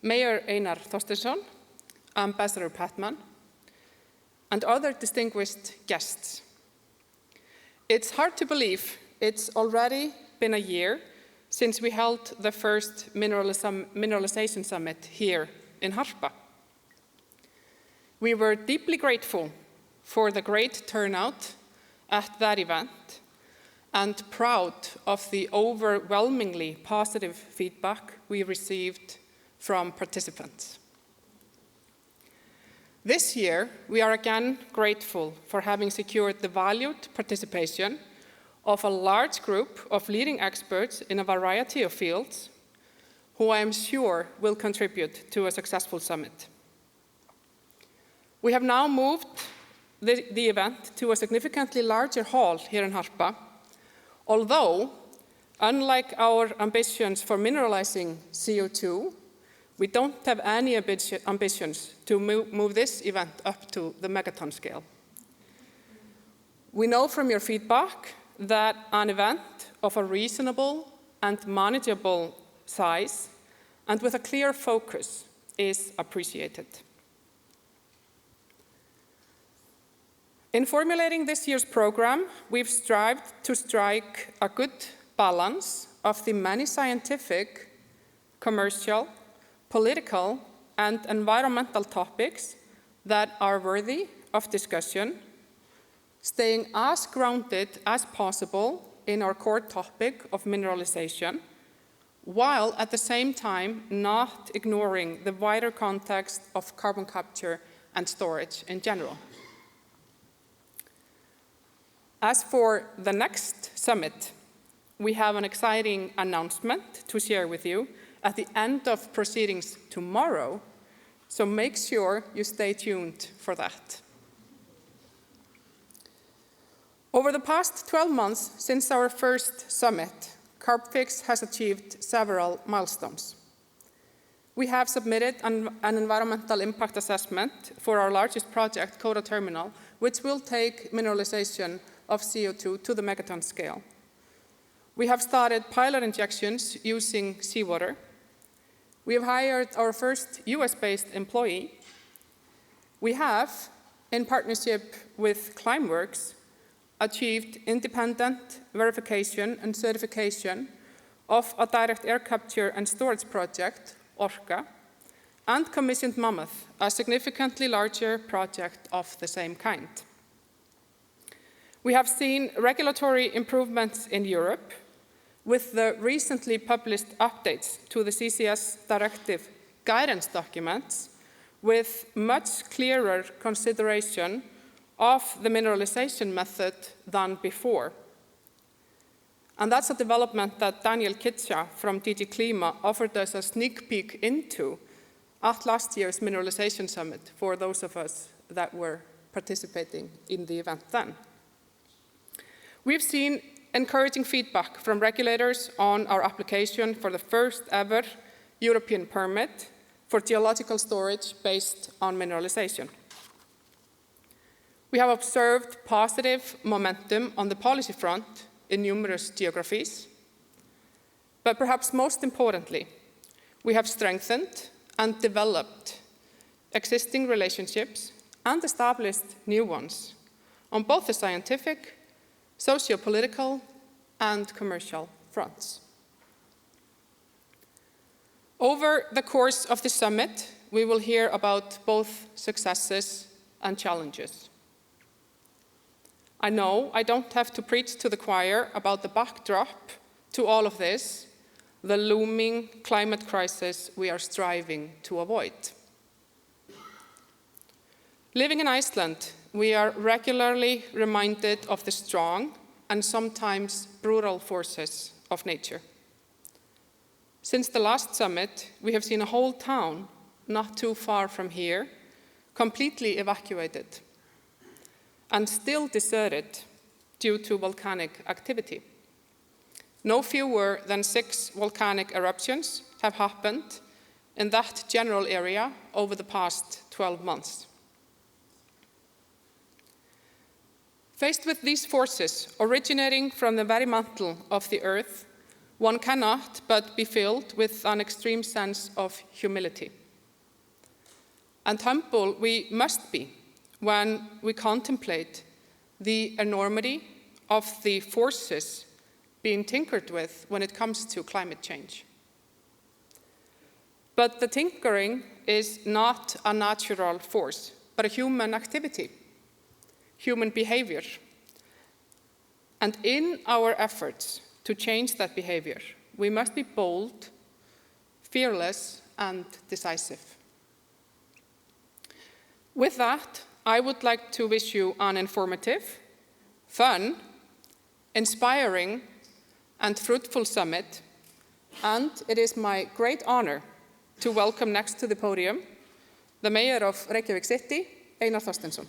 Mayor Einar Þorsteinsson, Ambassador Patman, and other distinguished guests. It's hard to believe it's already been a year since we held the first Mineralization Summit here in Harpa. We were deeply grateful for the great turnout at that event and proud of the overwhelmingly positive feedback we received from participants. This year, we are again grateful for having secured the valued participation of a large group of leading experts in a variety of fields, who I am sure will contribute to a successful summit. We have now moved the event to a significantly larger hall here in Harpa, although, unlike our ambitions for mineralizing CO2, we don't have any ambitions to move this event up to the megaton scale. We know from your feedback that an event of a reasonable and manageable size and with a clear focus is appreciated. In formulating this year's program, we've strived to strike a good balance of the many scientific, commercial, political, and environmental topics that are worthy of discussion, staying as grounded as possible in our core topic of mineralization, while at the same time not ignoring the wider context of carbon capture and storage in general. As for the next summit, we have an exciting announcement to share with you at the end of proceedings tomorrow, so make sure you stay tuned for that. Over the past 12 months since our first summit, Carbfix has achieved several milestones. We have submitted an environmental impact assessment for our largest project, Coda Terminal, which will take mineralization of CO2 to the megaton scale. We have started pilot injections using seawater. We have hired our first US-based employee. We have, in partnership with Climeworks, achieved independent verification and certification of a direct air capture and storage project, Orka, and commissioned Mammoth, a significantly larger project of the same kind. We have seen regulatory improvements in Europe with the recently published updates to the CCS directive guidance documents with much clearer consideration of the mineralization method than before. And that's a development that Daniel Kitcha from DG Klima offered us a sneak peek into at last year's Mineralization Summit for those of us that were participating in the event then. We've seen encouraging feedback from regulators on our application for the first ever European permit for geological storage based on mineralization. We have observed positive momentum on the policy front in numerous geographies, but perhaps most importantly, we have strengthened and developed existing relationships and established new ones on both the scientific, socio-political, and commercial fronts. Over the course of the summit, we will hear about both successes and challenges. I know I don't have to preach to the choir about the backdrop to all of this, the looming climate crisis we are striving to avoid. Living in Iceland, we are regularly reminded of the strong and sometimes brutal forces of nature. Since the last summit, we have seen a whole town, not too far from here, completely evacuated and still deserted due to volcanic activity. No fewer than 6 volcanic eruptions have happened in that general area over the past 12 months. Faced with these forces originating from the very mantle of the earth, one cannot but be filled with an extreme sense of humility. And humble we must be when we contemplate the enormity of the forces being tinkered with when it comes to climate change. But the tinkering is not a natural force, but a human activity, human behavior. And in our efforts to change that behavior, we must be bold, fearless, and decisive. With that, I would like to wish you an informative, fun, inspiring, and fruitful summit, and it is my great honor to welcome next to the podium the Mayor of Reykjavík City, Einar Þorsteinsson.